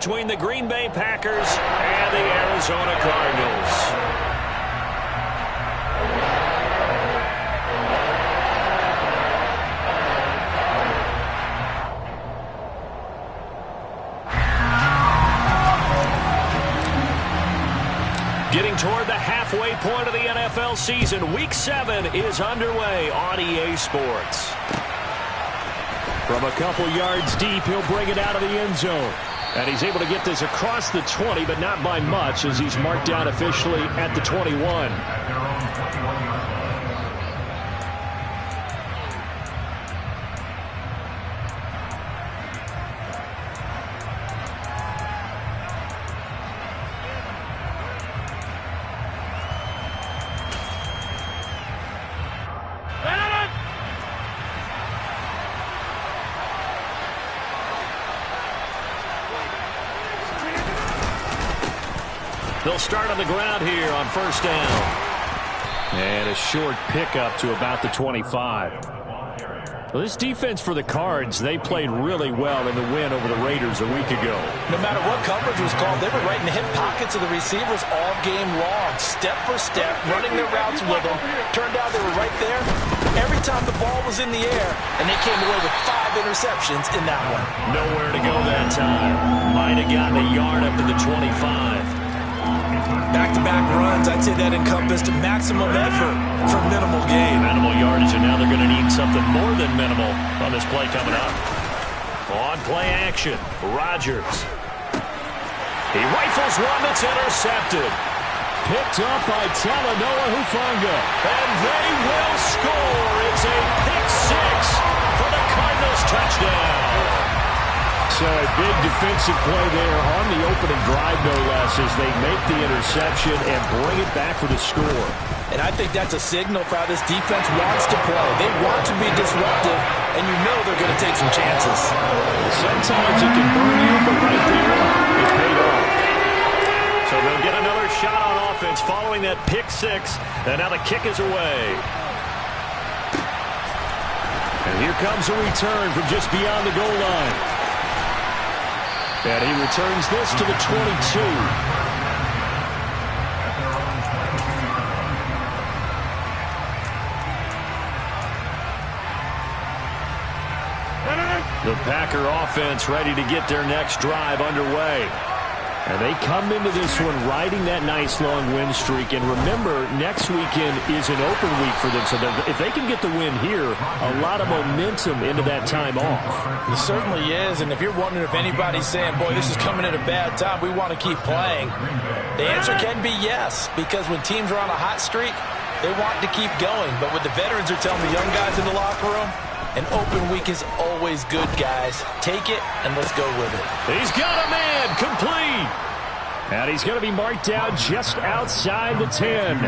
Between the Green Bay Packers and the Arizona Cardinals. Getting toward the halfway point of the NFL season, Week 7 is underway on EA Sports. From a couple yards deep, he'll bring it out of the end zone. And he's able to get this across the 20, but not by much, as he's marked down officially at the 21. They'll start on the ground here on first down. And a short pickup to about the 25. Well, this defense for the Cards, they played really well in the win over the Raiders a week ago. No matter what coverage was called, they were right in the hip pockets of the receivers all game long. Step for step, running their routes with them. Turned out they were right there every time the ball was in the air, and they came away with 5 interceptions in that one. Nowhere to go that time. Might have gotten a yard up to the 25. Back-to-back runs, I'd say that encompassed maximum effort for minimal gain. Minimal yardage, and now they're going to need something more than minimal on this play coming up. On play action, Rodgers. He rifles one that's intercepted. Picked up by Talanoa Hufanga. And they will score. It's a pick six for the Cardinals touchdown. So a big defensive play there on the opening drive, no less, as they make the interception and bring it back for the score. And I think that's a signal for how this defense wants to play. They want to be disruptive, and you know they're going to take some chances. Sometimes it can burn you, but right there, it paid off. So they'll get another shot on offense following that pick six, and now the kick is away. And here comes a return from just beyond the goal line. And he returns this to the 22. The Packer offense ready to get their next drive underway. And they come into this one riding that nice long win streak. And remember, next weekend is an open week for them. So if they can get the win here, a lot of momentum into that time off. It certainly is. And if you're wondering if anybody's saying, boy, this is coming at a bad time, we want to keep playing, the answer can be yes. Because when teams are on a hot streak, they want to keep going. But what the veterans are telling the young guys in the locker room, an open week is always good, guys. Take it, and let's go with it. He's got a man, complete. And he's going to be marked down just outside the 10.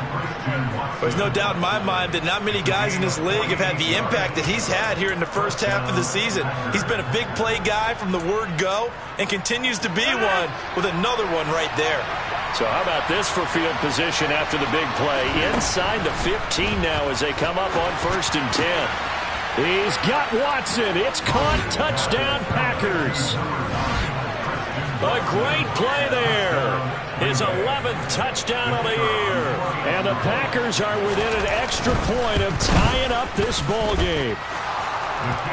There's no doubt in my mind that not many guys in this league have had the impact that he's had here in the first half of the season. He's been a big play guy from the word go and continues to be one with another one right there. So how about this for field position after the big play? Inside the 15 now as they come up on first and 10. He's got Watson. It's caught. Touchdown, Packers. A great play there. His 11th touchdown of the year. And the Packers are within an extra point of tying up this ball game.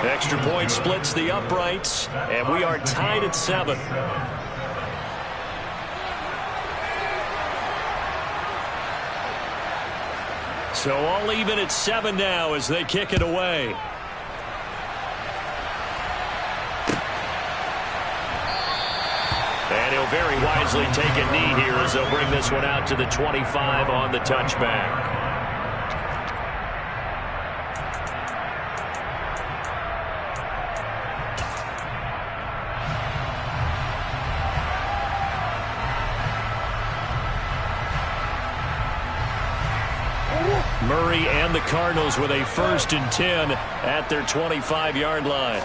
Extra point splits the uprights, and we are tied at 7. So all even at 7 now as they kick it away. And he'll very wisely take a knee here as they'll bring this one out to the 25 on the touchback. Murray and the Cardinals with a first and 10 at their 25-yard line.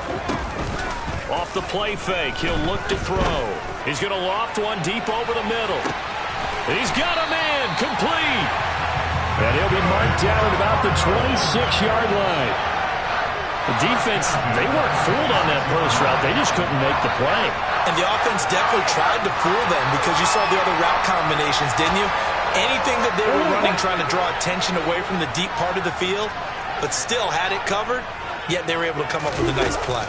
Off the play fake, he'll look to throw. He's going to loft one deep over the middle. He's got a man, complete. And he'll be marked down at about the 26-yard line. The defense, they weren't fooled on that post route. They just couldn't make the play. And the offense definitely tried to fool them because you saw the other route combinations, didn't you? Anything that they were running trying to draw attention away from the deep part of the field, but still had it covered, yet they were able to come up with a nice play.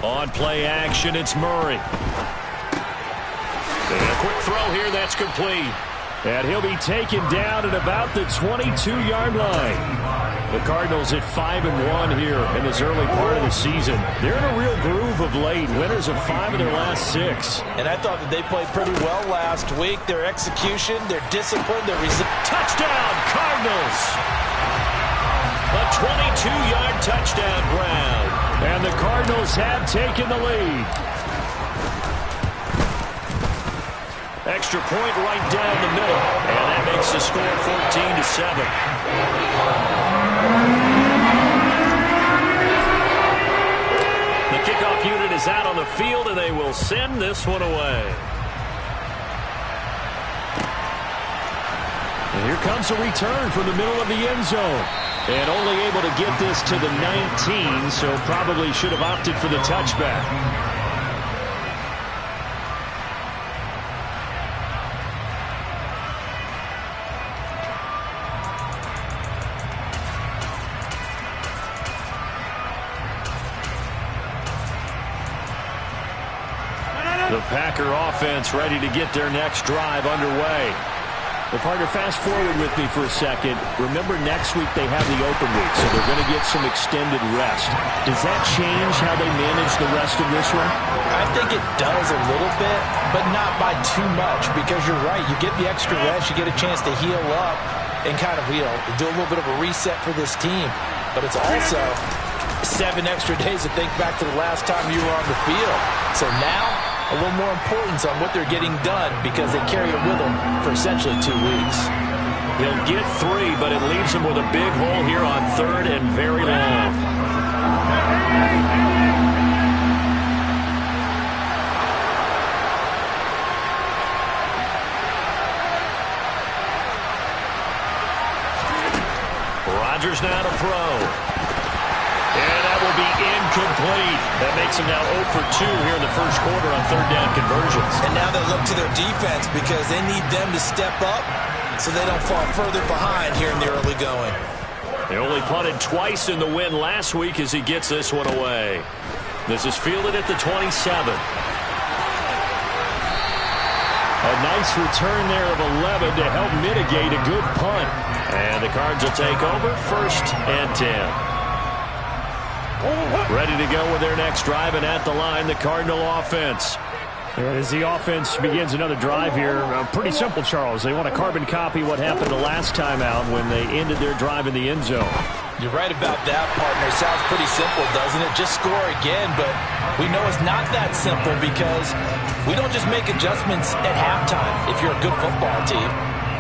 On play action, it's Murray. And a quick throw here, that's complete. And he'll be taken down at about the 22-yard line. The Cardinals at 5-1 here in this early part of the season. They're in a real groove of late. Winners of 5 of their last 6. And I thought that they played pretty well last week. Their execution, their discipline, their touchdown, Cardinals! A 22-yard touchdown, Brown. And the Cardinals have taken the lead. Extra point right down the middle. And that makes the score 14-7. The kickoff unit is out on the field, and they will send this one away. And here comes a return from the middle of the end zone. And only able to get this to the 19, so probably should have opted for the touchback. The Packer offense ready to get their next drive underway. Well, partner, fast forward with me for a second. Remember, next week they have the open week, so they're going to get some extended rest. Does that change how they manage the rest of this one? I think it does a little bit, but not by too much, because you're right. You get the extra rest, you get a chance to heal up and kind of, do a little bit of a reset for this team. But it's also 7 extra days to think back to the last time you were on the field. So now, a little more importance on what they're getting done because they carry it with them for essentially 2 weeks. He'll get 3, but it leaves him with a big hole here on 3rd and very long. Rodgers now to throw. And that will be incomplete. That makes them now 0 for 2 here in the first quarter on 3rd down conversions. And now they look to their defense because they need them to step up so they don't fall further behind here in the early going. They only punted twice in the win last week as he gets this one away. This is fielded at the 27. A nice return there of 11 to help mitigate a good punt. And the Cards will take over 1st and 10. Ready to go with their next drive, and at the line, the Cardinal offense. As the offense begins another drive here, pretty simple, Charles. They want to carbon copy what happened the last time out when they ended their drive in the end zone. You're right about that, partner. Sounds pretty simple, doesn't it? Just score again, but we know it's not that simple because we don't just make adjustments at halftime if you're a good football team.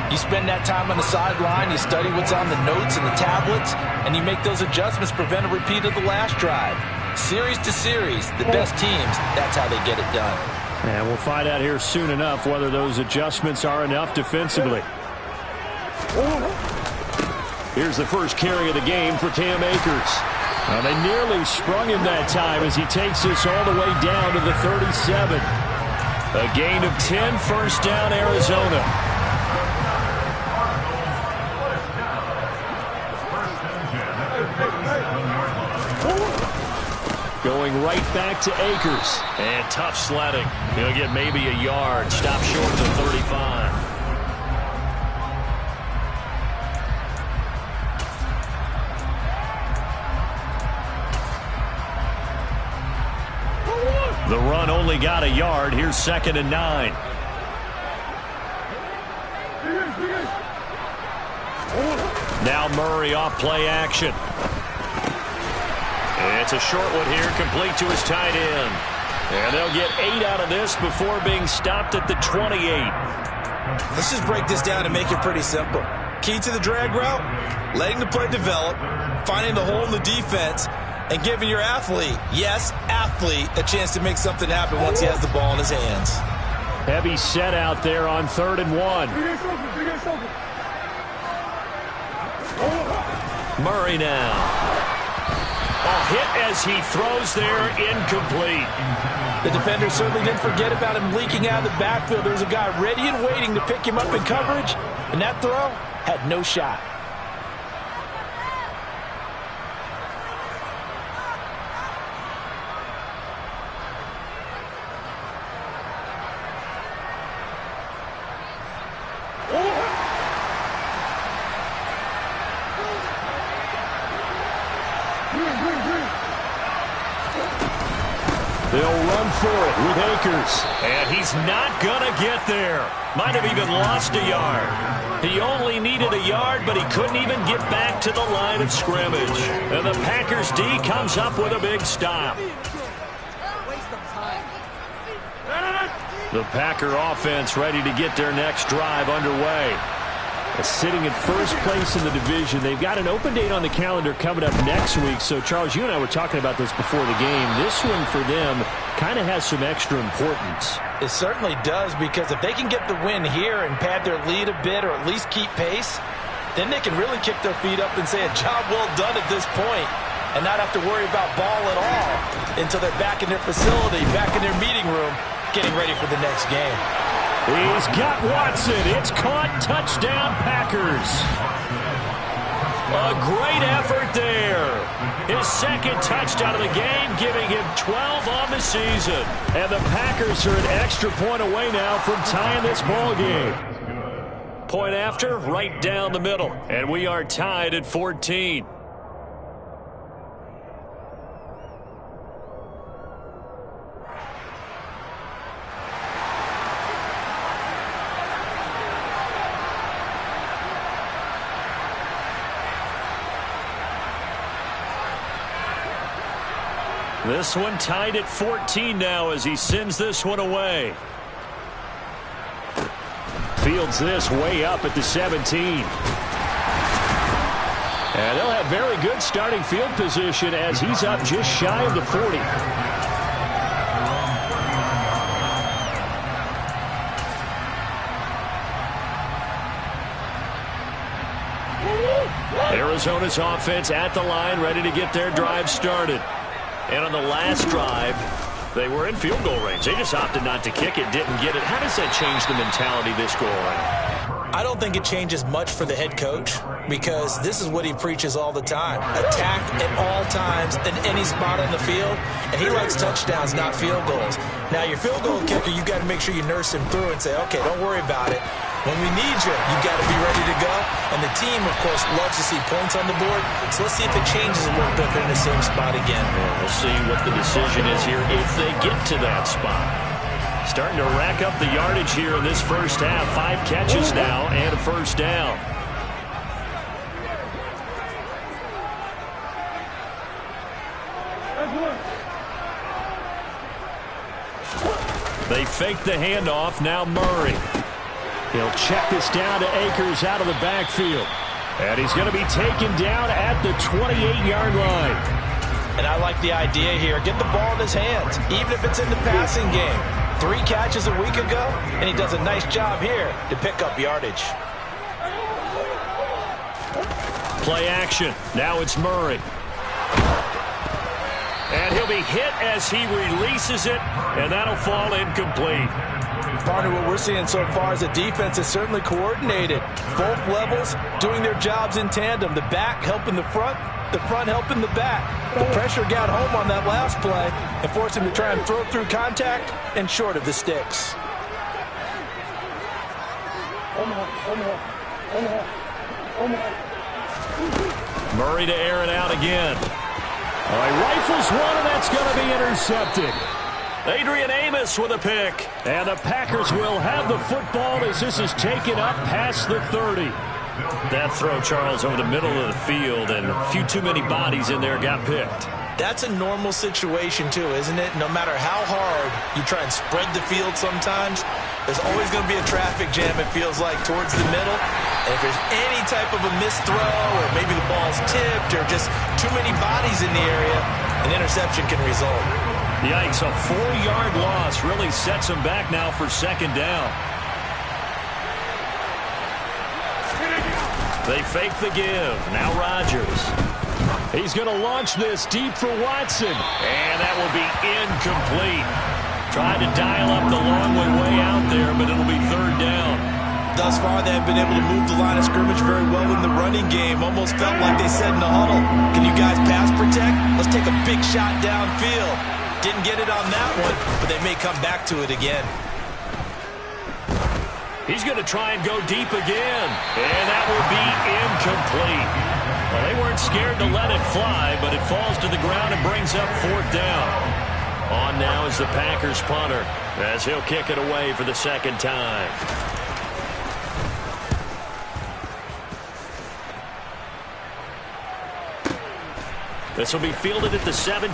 You spend that time on the sideline, you study what's on the notes and the tablets, and you make those adjustments, prevent a repeat of the last drive. Series to series, the best teams, that's how they get it done. And we'll find out here soon enough whether those adjustments are enough defensively. Here's the first carry of the game for Cam Akers. Now they nearly sprung him that time as he takes this all the way down to the 37. A gain of 10, 1st down, Arizona. Going right back to Akers. And tough sledding. He'll get maybe a yard. Stop short of the 35. The run only got a yard. Here's 2nd and 9. Now Murray off play action. It's a short one here, complete to his tight end. And they'll get 8 out of this before being stopped at the 28. Let's just break this down and make it pretty simple. Key to the drag route, letting the play develop, finding the hole in the defense, and giving your athlete, yes, athlete, a chance to make something happen once he has the ball in his hands. Heavy set out there on 3rd and 1. Murray now. Oh, hit as he throws there, incomplete. The defender certainly didn't forget about him leaking out of the backfield. There was a guy ready and waiting to pick him up in coverage, and that throw had no shot. They'll run for it with Akers. And he's not going to get there. Might have even lost a yard. He only needed a yard, but he couldn't even get back to the line of scrimmage. And the Packers D comes up with a big stop. The Packer offense ready to get their next drive underway. Sitting in first place in the division. They've got an open date on the calendar coming up next week. So, Charles, you and I were talking about this before the game. This one for them kind of has some extra importance. It certainly does, because if they can get the win here and pad their lead a bit or at least keep pace, then they can really kick their feet up and say a job well done at this point and not have to worry about ball at all until they're back in their facility, back in their meeting room, getting ready for the next game. He's got Watson. It's caught. Touchdown, Packers. A great effort there. His second touchdown of the game, giving him 12 on the season. And the Packers are an extra point away now from tying this ball game. Point after, right down the middle. And we are tied at 14. This one tied at 14 now as he sends this one away. Fields this way up at the 17. And they'll have very good starting field position as he's up just shy of the 40. Arizona's offense at the line, ready to get their drive started. And on the last drive, they were in field goal range. They just opted not to kick it, didn't get it. How does that change the mentality this go around? I don't think it changes much for the head coach, because this is what he preaches all the time. Attack at all times in any spot on the field, and he likes touchdowns, not field goals. Now, your field goal kicker, you got to make sure you nurse him through and say, okay, don't worry about it. When we need you, you got to be ready to go. And the team, of course, loves to see points on the board. So let's see if it changes a little bit. They're in the same spot again. Yeah, we'll see what the decision is here if they get to that spot. Starting to rack up the yardage here in this first half. 5 catches now and a first down. They fake the handoff. Now Murray. He'll check this down to Akers out of the backfield. And he's going to be taken down at the 28-yard line. And I like the idea here. Get the ball in his hands, even if it's in the passing game. 3 catches a week ago, and he does a nice job here to pick up yardage. Play action. Now it's Murray. And he'll be hit as he releases it, and that'll fall incomplete. Partner, what we're seeing so far is the defense is certainly coordinated. Both levels doing their jobs in tandem. The back helping the front helping the back. The pressure got home on that last play and forced him to try and throw through contact and short of the sticks. Murray to air it out again. Oh, he rifles one, and that's going to be intercepted. Adrian Amos with a pick. And the Packers will have the football as this is taken up past the 30. That throw, Charles, over the middle of the field, and a few too many bodies in there got picked. That's a normal situation, too, isn't it? No matter how hard you try and spread the field sometimes, there's always going to be a traffic jam, it feels like, towards the middle. And if there's any type of a missed throw, or maybe the ball's tipped, or just too many bodies in the area, an interception can result. Yikes, a 4-yard loss really sets him back now for second down. They fake the give. Now Rodgers. He's going to launch this deep for Watson. And that will be incomplete. Tried to dial up the long way out there, but it'll be third down. Thus far, they have been able to move the line of scrimmage very well in the running game. Almost felt like they said in the huddle, can you guys pass protect? Let's take a big shot downfield. Didn't get it on that one, but they may come back to it again. He's going to try and go deep again. And that will be incomplete. Well, they weren't scared to let it fly, but it falls to the ground and brings up fourth down. On now is the Packers punter, as he'll kick it away for the second time. This will be fielded at the 17.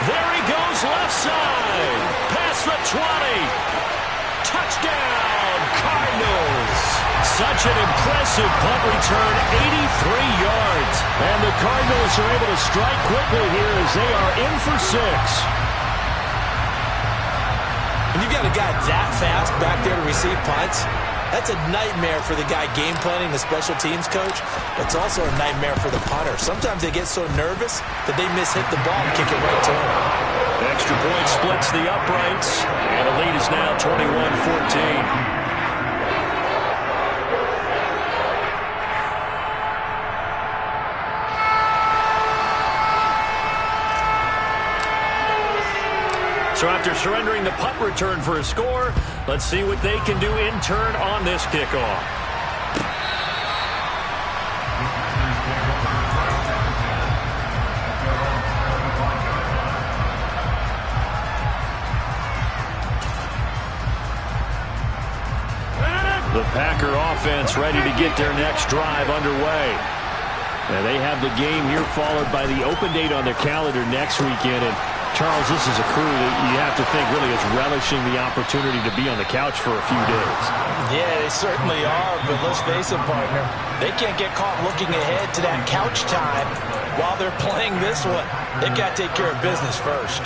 There he goes, left side. Past the 20. Touchdown, Cardinals. Such an impressive punt return, 83 yards. And the Cardinals are able to strike quickly here as they are in for 6. When you got a guy that fast back there to receive punts, that's a nightmare for the guy game planning, the special teams coach. It's also a nightmare for the punter. Sometimes they get so nervous that they miss-hit the ball and kick it right to him. Extra point splits the uprights, and the lead is now 21-14. So after surrendering the punt return for a score, let's see what they can do in turn on this kickoff. The Packer offense ready to get their next drive underway. And they have the game here followed by the open date on their calendar next weekend. And Charles, this is a crew that you have to think really is relishing the opportunity to be on the couch for a few days. Yeah, they certainly are, but let's face it, partner. They can't get caught looking ahead to that couch time while they're playing this one. They've got to take care of business first.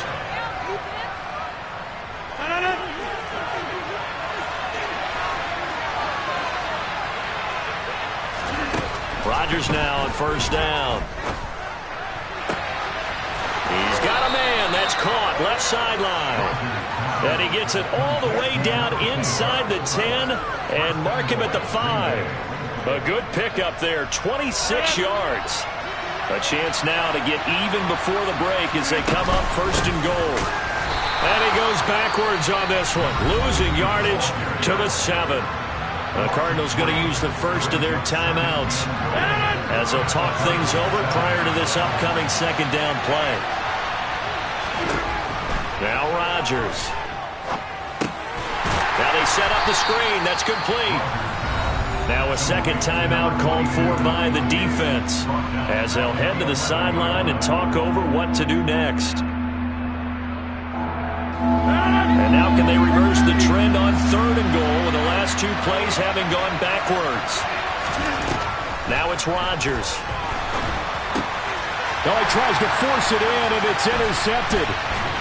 Rodgers now on first down. He's got a man. That's caught left sideline. And he gets it all the way down inside the 10 and mark him at the 5. A good pickup there, 26 yards. A chance now to get even before the break as they come up first and goal. And he goes backwards on this one, losing yardage to the 7. The Cardinals going to use the first of their timeouts as they'll talk things over prior to this upcoming second down play. Now Rodgers. Now they set up the screen. That's complete. Now a second timeout called for by the defense as they'll head to the sideline and talk over what to do next. And now can they reverse the trend on third and goal with the last two plays having gone backwards? Now it's Rodgers. Now he tries to force it in, and it's intercepted.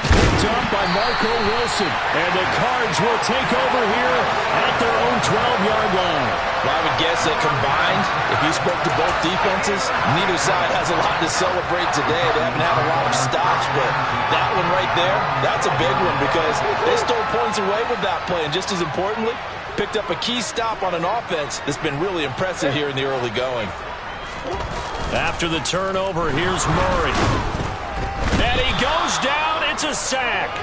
Picked up by Marco Wilson. And the Cards will take over here at their own 12-yard line. Well, I would guess that combined, if you spoke to both defenses, neither side has a lot to celebrate today. They haven't had a lot of stops, but that one right there, that's a big one because they stole points away with that play. And just as importantly, picked up a key stop on an offense that's been really impressive here in the early going. After the turnover, here's Murray. And he goes down. It's a sack.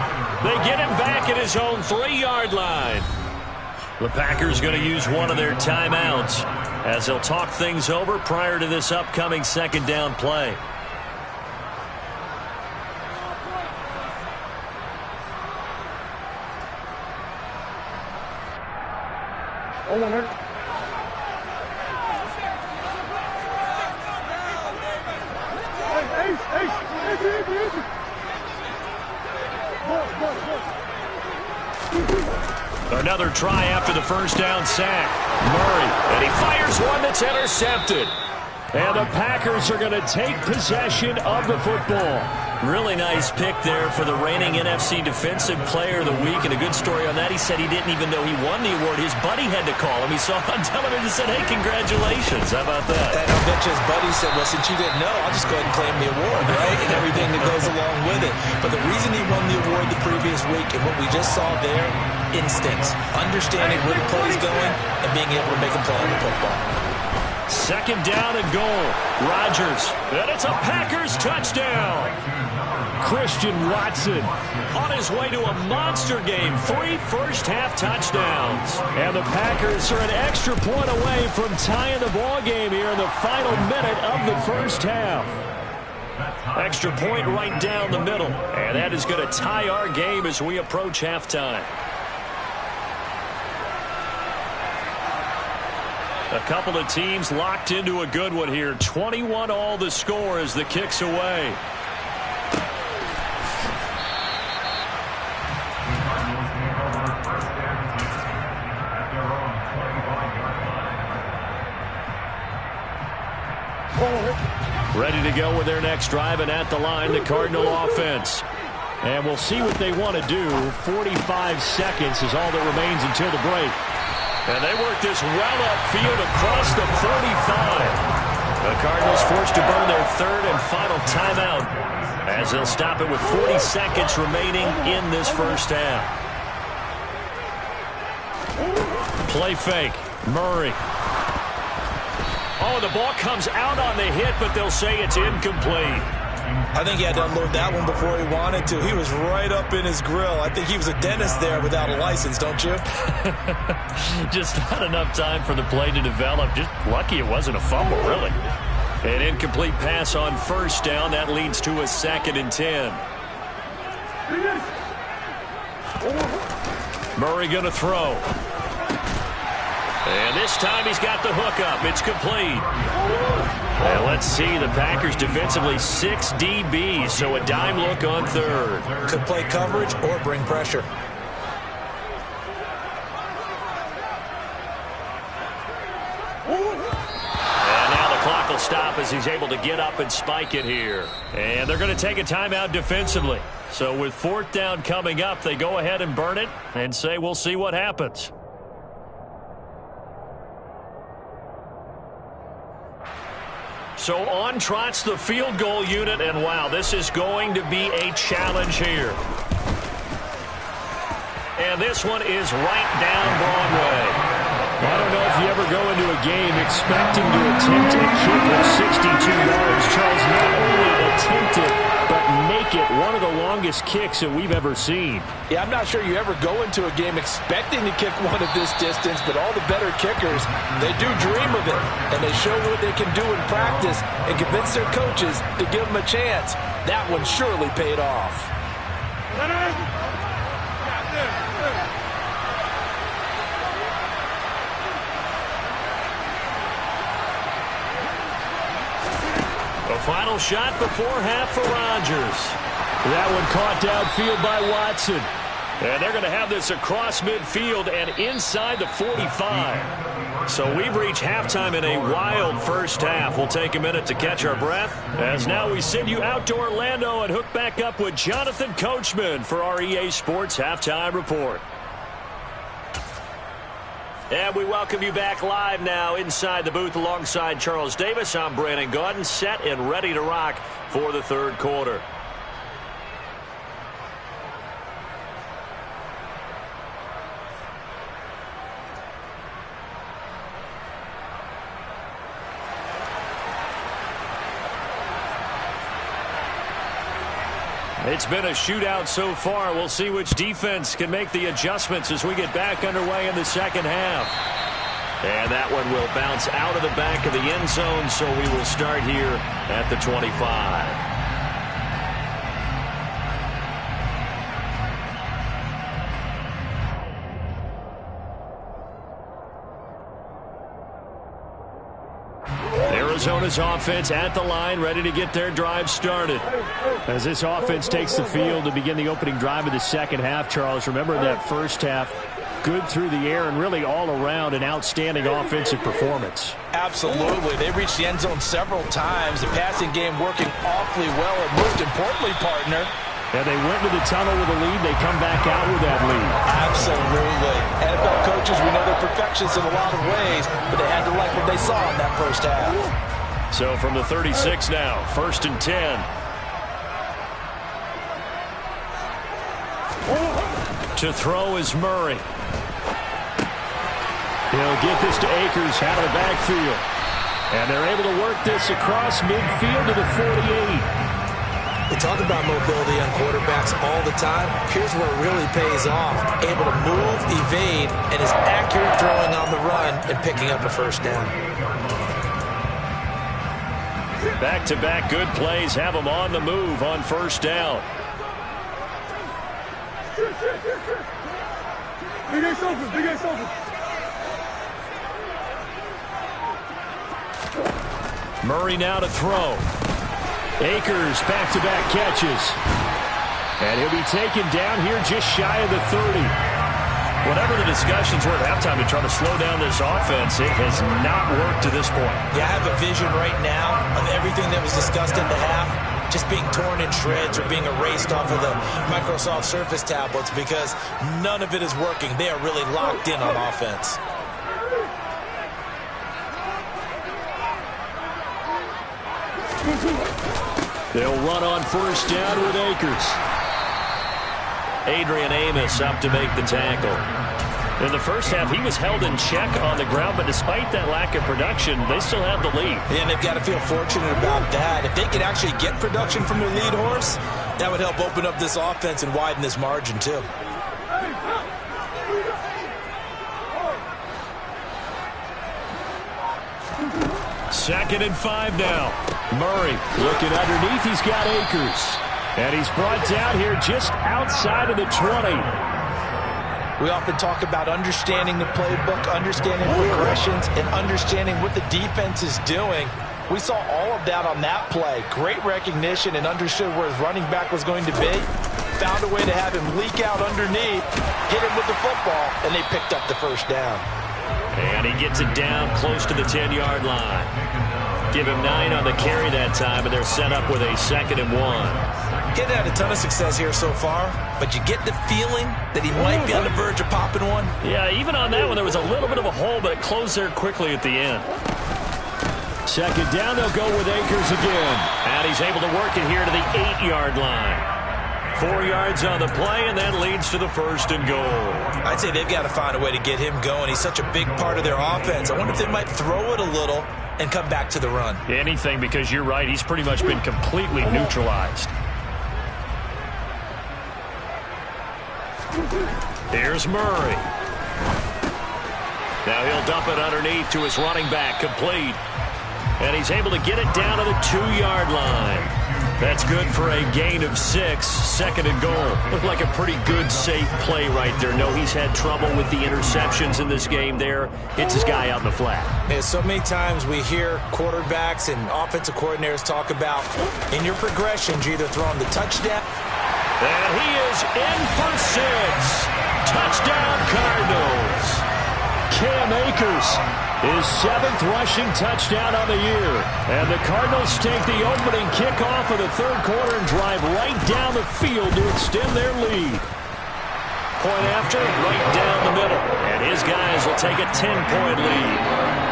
They get him back at his own 3-yard line. The Packers going to use one of their timeouts as they'll talk things over prior to this upcoming second down play. Another try after the first down sack. Murray, and he fires one that's intercepted. And the Packers are going to take possession of the football. Really nice pick there for the reigning NFC Defensive Player of the Week, and a good story on that. He said he didn't even know he won the award. His buddy had to call him. He saw on television and said, hey, congratulations. How about that? And I'll bet you his buddy said, well, since you didn't know, I'll just go ahead and claim the award, right? And everything that goes along with it. But the reason he won the award the previous week and what we just saw there, instincts, understanding where the play is going and being able to make a play on the football. Second down and goal. Rodgers. And it's a Packers touchdown. Christian Watson On his way to a monster game. 3 first-half touchdowns. and the Packers are an extra point away from tying the ball game here in the final minute of the first half. Extra point right down the middle. And that is going to tie our game as we approach halftime. A couple of teams locked into a good one here. 21 all the score as the kick's away. Ready to go with their next drive, and at the line, the Cardinal offense. And we'll see what they want to do. 45 seconds is all that remains until the break. And they work this well upfield across the 45. The Cardinals forced to burn their third and final timeout as they'll stop it with 40 seconds remaining in this first half. Play fake. Murray. Oh, the ball comes out on the hit, but they'll say it's incomplete. I think he had to unload that one before he wanted to. He was right up in his grill. I think he was a dentist there without a license, don't you? Just not enough time for the play to develop. Just lucky it wasn't a fumble, really. An incomplete pass on first down. That leads to a 2nd and 10. Murray going to throw. And this time he's got the hook up. It's complete. And let's see, the Packers defensively 6 DBs, so a dime look on third. Could play coverage or bring pressure. And now the clock will stop as he's able to get up and spike it here. And they're going to take a timeout defensively. So with 4th down coming up, they go ahead and burn it and say we'll see what happens. So on trots the field goal unit, and wow, this is going to be a challenge here. And this one is right down Broadway. I don't know if you ever go into a game expecting to attempt a kick with 62 yards. Charles, not only attempt it, but make it one of the longest kicks that we've ever seen. Yeah, I'm not sure you ever go into a game expecting to kick one of this distance, but all the better kickers, they do dream of it, and they show what they can do in practice and convince their coaches to give them a chance. That one surely paid off. A final shot before half for Rodgers. That one caught downfield by Watson. And they're going to have this across midfield and inside the 45. So we've reached halftime in a wild first half. We'll take a minute to catch our breath as now we send you out to Orlando and hook back up with Jonathan Coachman for our EA Sports Halftime Report. And we welcome you back live now inside the booth alongside Charles Davis. I'm Brandon Gaudin, set and ready to rock for the third quarter. It's been a shootout so far. We'll see which defense can make the adjustments as we get back underway in the second half. And that one will bounce out of the back of the end zone, so we will start here at the 25. Arizona's offense at the line, ready to get their drive started. As this offense takes the field to begin the opening drive of the second half, Charles, remember in that first half, good through the air and really all around an outstanding offensive performance. Absolutely. They reached the end zone several times. The passing game working awfully well, and most importantly, partner, and they went to the tunnel with a lead. They come back out with that lead. Absolutely. NFL coaches, we know they're perfectionists in a lot of ways, but they had to like what they saw in that first half. So from the 36 now, 1st and 10. To throw is Murray. He'll get this to Akers out of the backfield. And they're able to work this across midfield to the 48. We talk about mobility on quarterbacks all the time. Here's where it really pays off. Able to move, evade, and is accurate throwing on the run and picking up a first down. Back-to-back good plays have them on the move on first down. Big Ace open, Big Ace open. Murray now to throw. Akers back-to-back catches. And he'll be taken down here just shy of the 30. Whatever the discussions were at halftime to try to slow down this offense, it has not worked to this point. Yeah, I have a vision right now of everything that was discussed in the half just being torn in shreds or being erased off of the Microsoft Surface tablets because none of it is working. They are really locked in on offense. They'll run on first down with Akers. Adrian Amos up to make the tackle. In the first half, he was held in check on the ground, but despite that lack of production, they still have the lead. And they've got to feel fortunate about that. If they could actually get production from their lead horse, that would help open up this offense and widen this margin too. Second and 5 now. Murray looking underneath. He's got Akers. And he's brought down here just outside of the 20. We often talk about understanding the playbook, understanding progressions, and understanding what the defense is doing. We saw all of that on that play. Great recognition and understood where his running back was going to be. Found a way to have him leak out underneath, hit him with the football, and they picked up the first down. And he gets it down close to the 10-yard line. Give him 9 on the carry that time, and they're set up with a 2nd and 1. Getting had a ton of success here so far, but you get the feeling that he might be on the verge of popping one. Yeah, even on that one, there was a little bit of a hole, but it closed there quickly at the end. Second down, they'll go with Akers again. And he's able to work it here to the 8-yard line. 4 yards on the play, and that leads to the 1st and goal. I'd say they've got to find a way to get him going. He's such a big part of their offense. I wonder if they might throw it a little and come back to the run. Anything, because you're right, he's pretty much been completely neutralized. Here's Murray. Now he'll dump it underneath to his running back, complete. And he's able to get it down to the 2-yard line. That's good for a gain of 6, 2nd and goal. Looked like a pretty good, safe play right there. No, he's had trouble with the interceptions in this game there. Hits his guy out in the flat. Yeah, so many times we hear quarterbacks and offensive coordinators talk about in your progressions, you're either throwing the touchdown. And he is in for 6. Touchdown, Cardinals. Cam Akers, his 7th rushing touchdown on the year. And the Cardinals take the opening kickoff of the 3rd quarter and drive right down the field to extend their lead. Point after, right down the middle. And his guys will take a 10-point lead.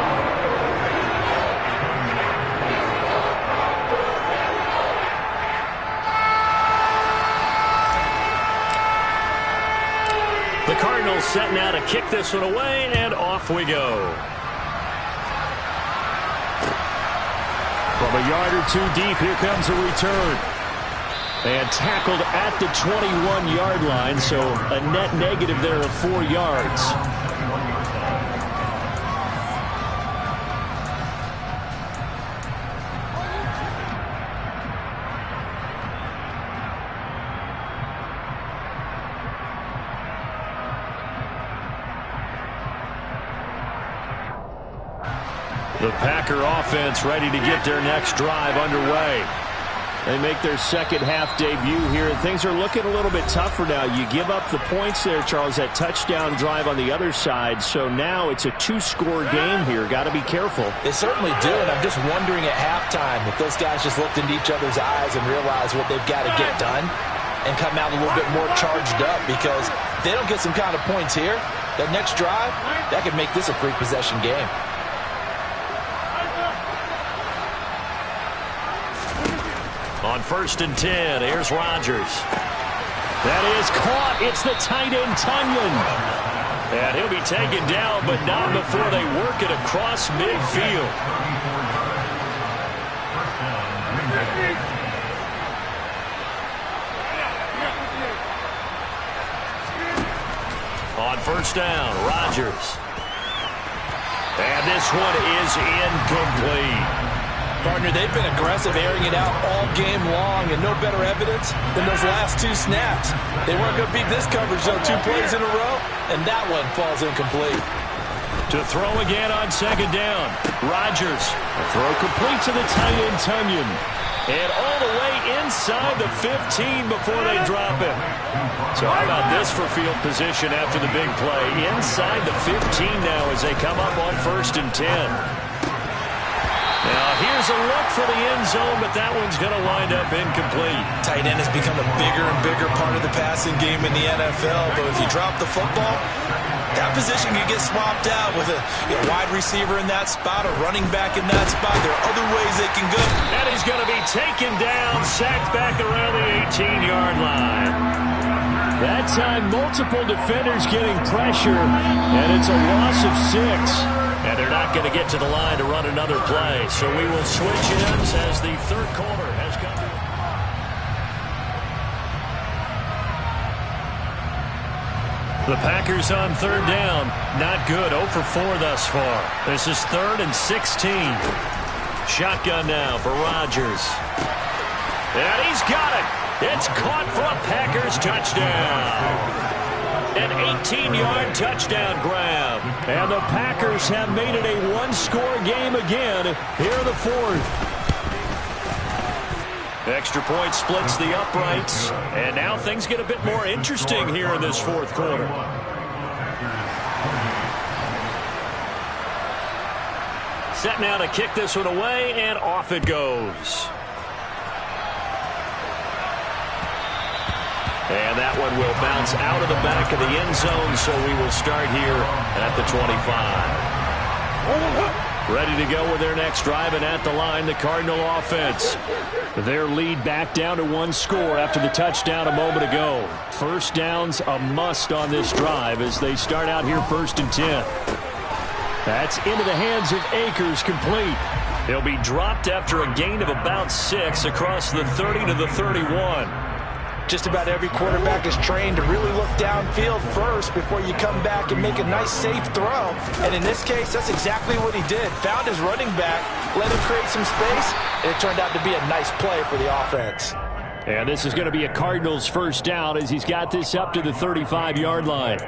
The Cardinals set now to kick this one away, and off we go. From a yard or 2 deep, here comes a return. And tackled at the 21-yard line, so a net negative there of 4 yards. The Packer offense ready to get their next drive underway. They make their second half debut here, and things are looking a little bit tougher now. You give up the points there, Charles, that touchdown drive on the other side, so now it's a two-score game here. Got to be careful. They certainly do, and I'm just wondering at halftime if those guys just looked into each other's eyes and realized what they've got to get done and come out a little bit more charged up, because if they don't get some kind of points here, that next drive, that could make this a free possession game. On 1st and 10, here's Rodgers. That is caught. It's the tight end, Tunyon. And he'll be taken down, but not before they work it across midfield. On 1st down, Rodgers. And this one is incomplete. Partner, they've been aggressive, airing it out all game long, and no better evidence than those last two snaps. They weren't going to beat this coverage, though, 2 plays in a row, and that one falls incomplete. To throw again on 2nd down, Rodgers. A throw complete to the tight end, Tunyon. And all the way inside the 15 before they drop him. So how about this for field position after the big play? Inside the 15 now as they come up on 1st and 10. Now, here's a look for the end zone, but that one's going to wind up incomplete. Tight end has become a bigger and bigger part of the passing game in the NFL, but if you drop the football, that position can get swapped out with a wide receiver in that spot, a running back in that spot. There are other ways they can go. And he's going to be taken down, sacked back around the 18-yard line. That time, multiple defenders getting pressure, and it's a loss of 6. And they're not going to get to the line to run another play. So we will switch ends as the third quarter has come to. The Packers on 3rd down. Not good. 0 for 4 thus far. This is 3rd and 16. Shotgun now for Rodgers. And he's got it. It's caught for a Packers touchdown. An 18-yard touchdown grab. And the Packers have made it a one-score game again here in the 4th. Extra point splits the uprights. And now things get a bit more interesting here in this 4th quarter. Set now to kick this one away, and off it goes. And that one will bounce out of the back of the end zone, so we will start here at the 25. Ready to go with their next drive, and at the line, the Cardinal offense. Their lead back down to 1 score after the touchdown a moment ago. 1st down's a must on this drive as they start out here 1st and 10. That's into the hands of Akers, complete. He'll be dropped after a gain of about 6 across the 30 to the 31. Just about every quarterback is trained to really look downfield first before you come back and make a nice, safe throw. And in this case, that's exactly what he did. Found his running back, let him create some space, and it turned out to be a nice play for the offense. And this is going to be a Cardinals 1st down as he's got this up to the 35-yard line.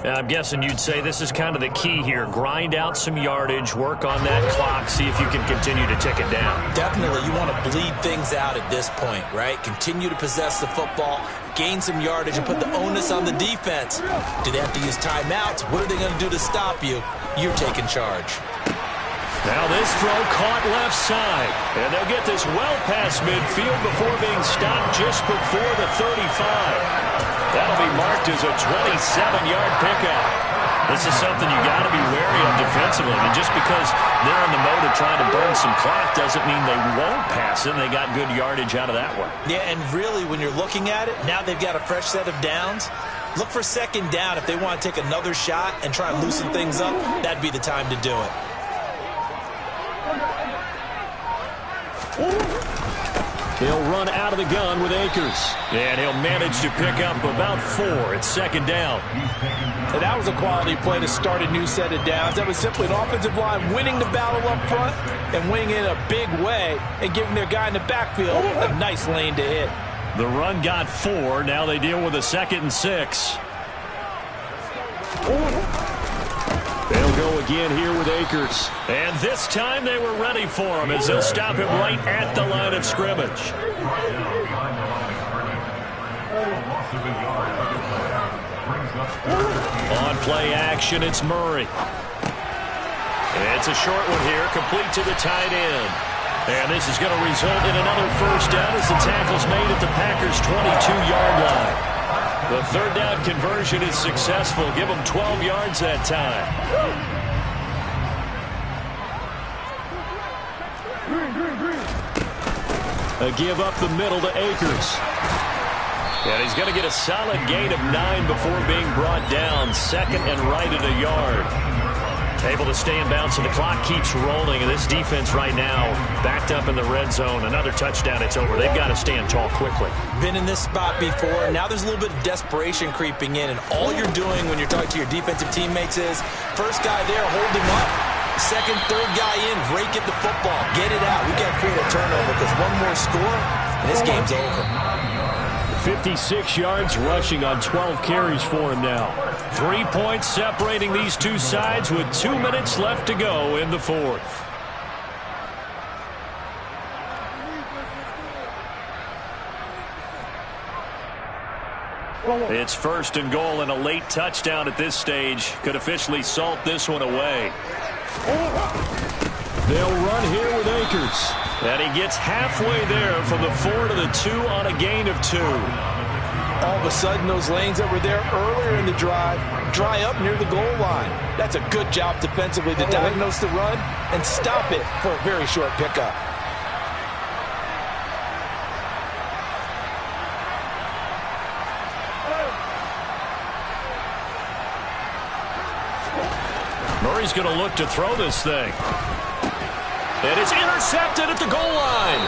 I'm guessing you'd say this is kind of the key here. Grind out some yardage, work on that clock, see if you can continue to tick it down. Definitely. You want to bleed things out at this point, right? Continue to possess the football, gain some yardage, and put the onus on the defense. Do they have to use timeouts? What are they going to do to stop you? You're taking charge. Now this throw caught left side. And they'll get this well past midfield before being stopped just before the 35. That'll be marked as a 27-yard pickup. This is something you got to be wary of defensively. And just because they're in the mode of trying to burn some clock doesn't mean they won't pass it. They got good yardage out of that one. Yeah, and really, when you're looking at it, now they've got a fresh set of downs. Look for 2nd down. If they want to take another shot and try and loosen things up, that'd be the time to do it. He'll run out of the gun with Akers. And he'll manage to pick up about 4. It's 2nd down. And that was a quality play to start a new set of downs. That was simply an offensive line winning the battle up front and winning it in a big way and giving their guy in the backfield a nice lane to hit. The run got 4. Now they deal with a 2nd and 6. They'll go again here with Akers. And this time they were ready for him as they'll stop him right at the line of scrimmage. On play action, it's Murray. It's a short one here, complete to the tight end. And this is going to result in another first down as the tackle's made at the Packers' 22-yard line. The third down conversion is successful. Give them 12 yards that time. A give up the middle to Akers. And he's going to get a solid gain of 9 before being brought down. Second and right at a yard. Able to stay in bounds, so the clock keeps rolling. And this defense right now backed up in the red zone. Another touchdown, it's over. They've got to stand tall quickly. Been in this spot before. Now there's a little bit of desperation creeping in. And all you're doing when you're talking to your defensive teammates is, first guy there, hold him up. Second, third guy in, rake at the football. Get it out. We got to create a turnover because one more score, and this game's over. 56 yards rushing on 12 carries for him now. 3 points separating these two sides with 2 minutes left to go in the fourth. It's first and goal, and a late touchdown at this stage could officially salt this one away. They'll run here with Akers. And he gets halfway there from the 4 to the 2 on a gain of 2. All of a sudden, those lanes that were there earlier in the drive dry up near the goal line. That's a good job defensively to diagnose the run and stop it for a very short pickup. Murray's going to look to throw this thing. And it's intercepted at the goal line.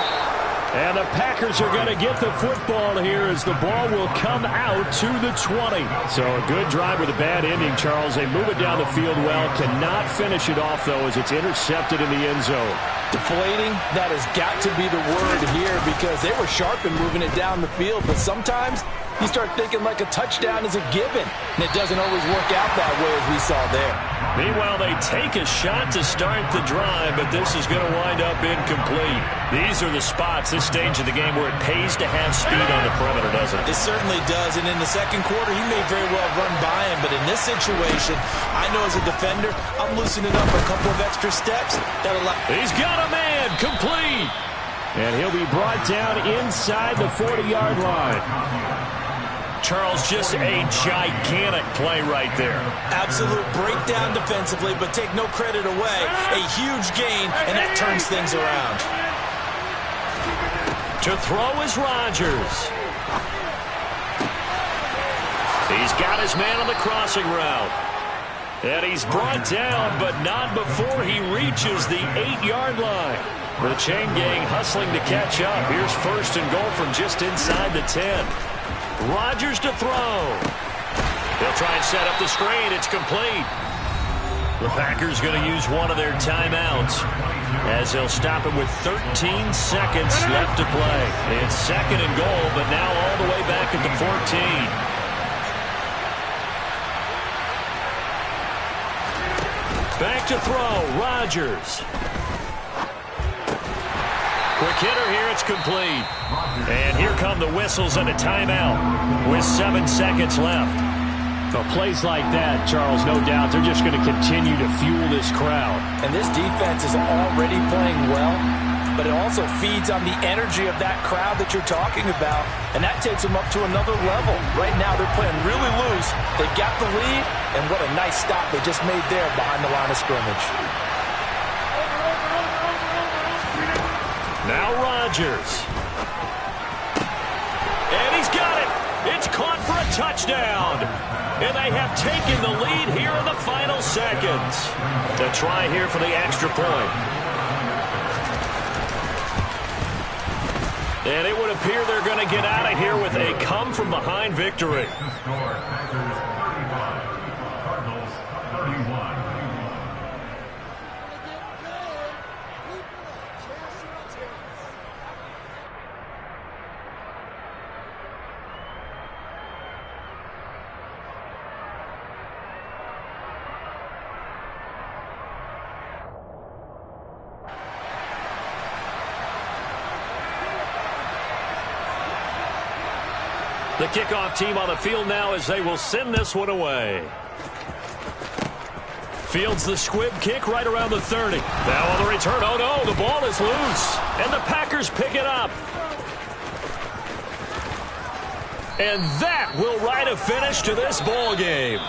And the Packers are going to get the football here as the ball will come out to the 20. So a good drive with a bad ending, Charles. They move it down the field well. Cannot finish it off, though, as it's intercepted in the end zone. Deflating, that has got to be the word here because they were sharp in moving it down the field. But sometimes you start thinking like a touchdown is a given. And it doesn't always work out that way as we saw there. Meanwhile, they take a shot to start the drive, but this is going to wind up incomplete. These are the spots, this stage of the game, where it pays to have speed on the perimeter, doesn't it? It certainly does, and in the second quarter, he may very well run by him, but in this situation, I know as a defender, I'm loosening up a couple of extra steps. He's got a man, complete! And he'll be brought down inside the 40-yard line. Charles, just a gigantic play right there. Absolute breakdown defensively, but take no credit away. A huge gain, and that turns things around. To throw is Rodgers. He's got his man on the crossing route. And he's brought down, but not before he reaches the 8-yard line. The chain gang hustling to catch up. Here's first and goal from just inside the 10. Rodgers to throw. They'll try and set up the screen. It's complete. The Packers going to use one of their timeouts as they'll stop it with 13 seconds left to play. It's second and goal, but now all the way back at the 14. Back to throw, Rodgers. Quick hitter here, it's complete. And here come the whistles and a timeout with 7 seconds left. So plays like that, Charles, no doubt, they're just going to continue to fuel this crowd. And this defense is already playing well, but it also feeds on the energy of that crowd that you're talking about, and that takes them up to another level. Right now, they're playing really loose. They got the lead, and what a nice stop they just made there behind the line of scrimmage. Now Rodgers. And he's got it. It's caught for a touchdown. And they have taken the lead here in the final seconds. The try here for the extra point. And it would appear they're going to get out of here with a come-from-behind victory. The kickoff team on the field now as they will send this one away. Fields the squib kick right around the 30. Now on the return. Oh, no, the ball is loose. And the Packers pick it up. And that will write a finish to this ball game.